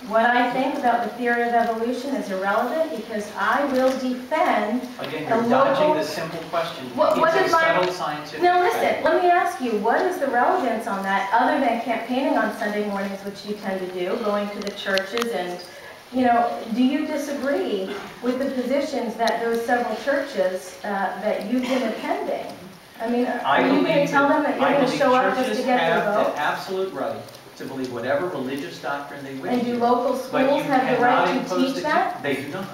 What I think about the theory of evolution is irrelevant because I will defend Again, the you're local... dodging the simple question. What it's is a settled scientific Now listen, fact. let me ask you, what is the relevance on that other than campaigning on Sunday mornings, which you tend to do, going to the churches and, you know, do you disagree with the positions that those several churches that you've been attending? I mean, are you going to tell them that you're going to show up just to get their vote? I believe churches have the absolute right to believe whatever religious doctrine they wish. And do local schools have the right to teach that? They do not.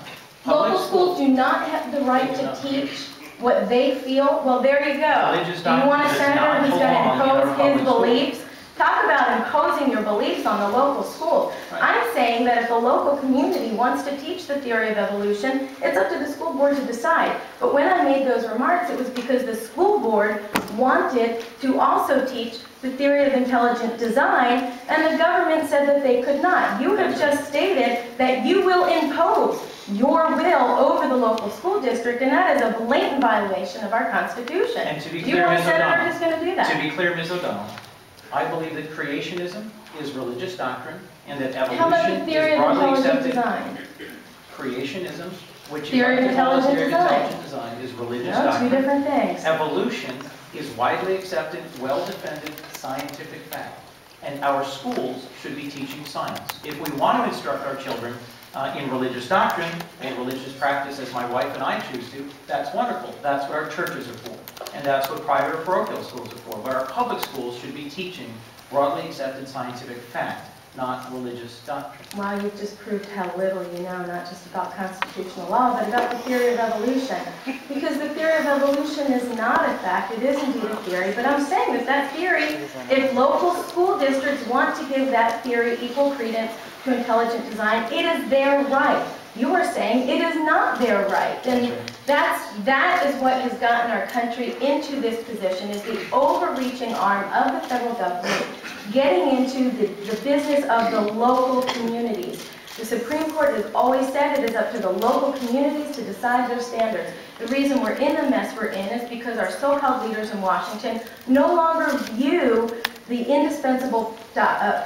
Local schools do not have the right to teach what they feel. Well, there you go. Do you want a senator who's going to impose his beliefs? Talk about imposing your beliefs on the local schools. Right. I'm saying that if the local community wants to teach the theory of evolution, it's up to the school board to decide. But when I made those remarks, it was because the school board wanted to also teach the theory of intelligent design, and the government said that they could not. You have just stated that you will impose your will over the local school district, and that is a blatant violation of our Constitution. And to be clear, do you want a senator who's going to do that? To be clear, Ms. O'Donnell, I believe that creationism is religious doctrine, and that evolution is broadly accepted. Design? Creationism, which theory of intelligent design, is religious doctrine. Two different things. Evolution is widely accepted, well-defended scientific fact, and our schools should be teaching science. If we want to instruct our children in religious doctrine and religious practice, as my wife and I choose to, that's wonderful. That's what our churches are for. And that's what private or parochial schools are for. But our public schools should be teaching broadly accepted scientific fact, not religious doctrine. Well, you've just proved how little you know, not just about constitutional law, but about the theory of evolution. Because the theory of evolution is not a fact, it is indeed a theory, but I'm saying that that theory, if local school districts want to give that theory equal credence to intelligent design, it is their right. You are saying it is not their right. And that is what has gotten our country into this position, is the overreaching arm of the federal government getting into the business of the local communities. The Supreme Court has always said it is up to the local communities to decide their standards. The reason we're in the mess we're in is because our so-called leaders in Washington no longer view the indispensable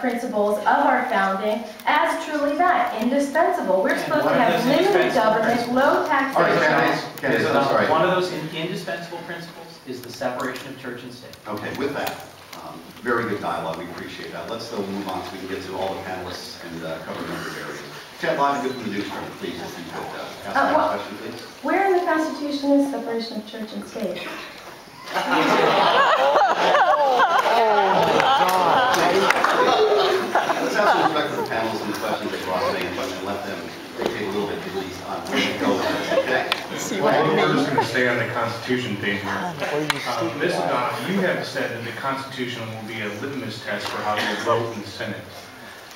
principles of our founding as truly that, indispensable. We're supposed to have limited government, low taxation. Candace, I'm sorry. One of those indispensable principles is the separation of church and state. Okay, with that, very good dialogue. We appreciate that. Let's still move on so we can get to all the panelists and cover a number of areas. Chad Lyman, good from the newsroom, please, if you could ask that question, please. Where in the Constitution is separation of church and state? Let's have some respect for the panelists and the questions they brought today, and let them dictate a little bit, at least, on where to go with this, okay? Well, we're just going to stay on the Constitution thing here. Ms. O'Donnell, you have said that the Constitution will be a litmus test for how you'll vote in the Senate.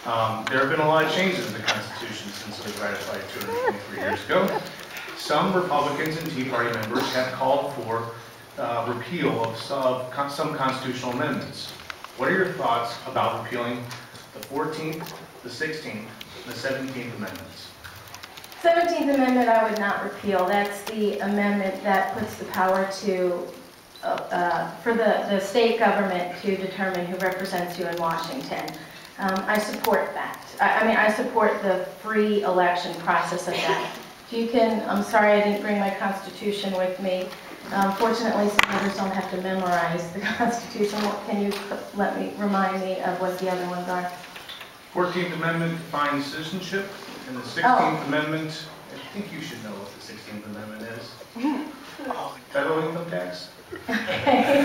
There have been a lot of changes in the Constitution since it was ratified 223 years ago. Some Republicans and Tea Party members have called for repeal of some constitutional amendments. What are your thoughts about repealing the 14th, the 16th, and the 17th Amendments? 17th Amendment I would not repeal. That's the amendment that puts the power to, for the state government to determine who represents you in Washington. I support that. I mean, I support the free election process of that. If you can, I'm sorry I didn't bring my Constitution with me. Fortunately, senators don't have to memorize the Constitution. Can you remind me of what the other ones are? 14th Amendment defines citizenship, and the 16th Amendment, I think you should know what the 16th Amendment is. Federal income tax? Okay.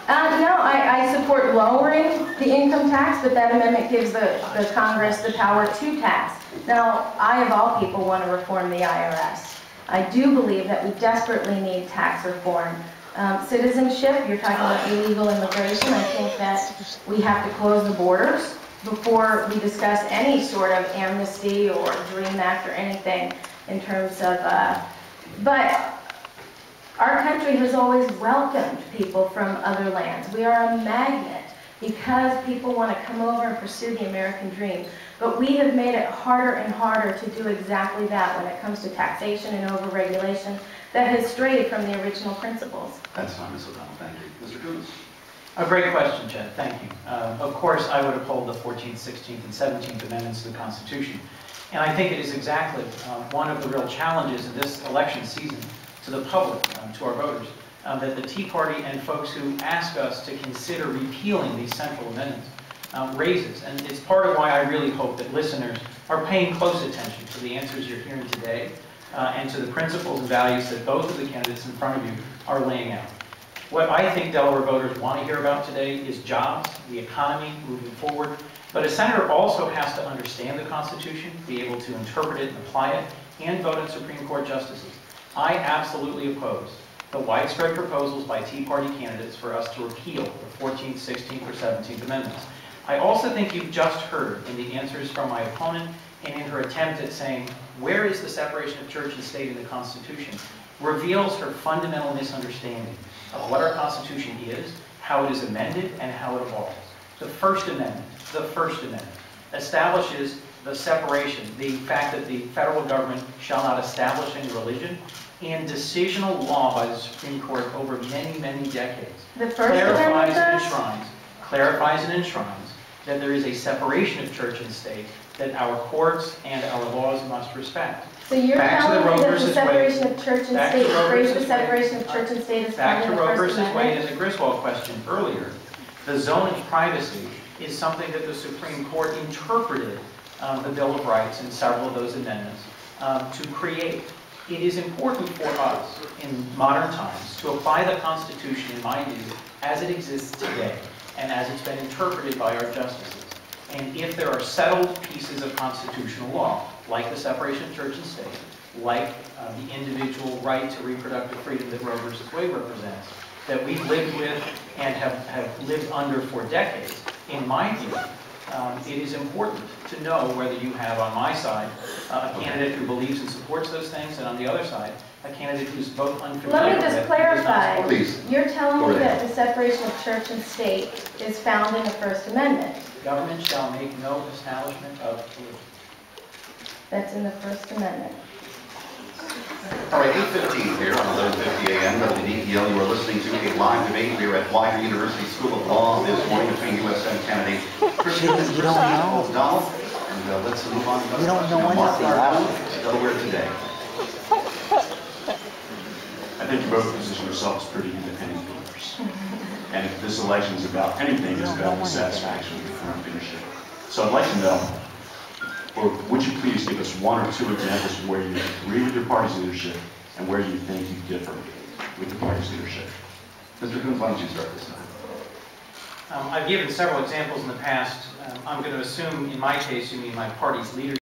No, I support lowering the income tax, but that amendment gives the Congress the power to tax. Now, I, of all people, want to reform the IRS. I do believe that we desperately need tax reform. Citizenship, you're talking about illegal immigration. I think that we have to close the borders before we discuss any sort of amnesty or DREAM Act or anything in terms of, but our country has always welcomed people from other lands. We are a magnet because people want to come over and pursue the American dream. But we have made it harder and harder to do exactly that when it comes to taxation and overregulation that has strayed from the original principles. That's fine, Ms. O'Donnell. Thank you. Mr. Coons. A great question, Chad. Thank you. Of course, I would uphold the 14th, 16th, and 17th Amendments to the Constitution. And I think it is exactly one of the real challenges in this election season to the public, to our voters, that the Tea Party and folks who ask us to consider repealing these central amendments raises. And it's part of why I really hope that listeners are paying close attention to the answers you're hearing today and to the principles and values that both of the candidates in front of you are laying out. What I think Delaware voters want to hear about today is jobs, the economy moving forward. But a senator also has to understand the Constitution, be able to interpret it and apply it, and vote in Supreme Court justices. I absolutely oppose the widespread proposals by Tea Party candidates for us to repeal the 14th, 16th, or 17th Amendments. I also think you've just heard in the answers from my opponent and in her attempt at saying, where is the separation of church and state in the Constitution, reveals her fundamental misunderstanding of what our Constitution is, how it is amended, and how it evolves. The First Amendment establishes the separation, the fact that the federal government shall not establish any religion, and decisional law by the Supreme Court over many, many decades The First Amendment clarifies and enshrines that there is a separation of church and state that our courts and our laws must respect. So you're telling me that the separation of church and state, phrase the separation of church and state is back found to in the Roe First versus Wade Amendment? and the Griswold question earlier. The zone of privacy is something that the Supreme Court interpreted the Bill of Rights and several of those amendments to create. It is important for us in modern times to apply the Constitution, in my view, as it exists today and as it's been interpreted by our justices. And if there are settled pieces of constitutional law, like the separation of church and state, like the individual right to reproductive freedom that Roe versus Wade represents, that we've lived with and have lived under for decades, in my view, it is important to know whether you have on my side a candidate who believes and supports those things, and on the other side, a candidate who's both unfamiliar Let me with just and does not clarify. support. Please. You're telling me that the separation of church and state is found in the First Amendment. Government shall make no establishment of religion. That's in the First Amendment. All right, 8:15 here on 11:50 a.m. WDEL. You are listening to a live debate here at Widener University School of Law this morning between U.S. Senate candidate Chris You don't know. Donald. And let's move on to You don't know Mark anything Lardone, about it. Delaware Today. I think you both position yourselves pretty independent leaders. And if this election is about anything, it's about the satisfaction of the current leadership. So I'd like to know, or would you please give us one or two examples of where you agree with your party's leadership and where you think you differ with the party's leadership? Mr. Coons, why don't you start this time? I've given several examples in the past. I'm going to assume, in my case, you mean my party's leadership.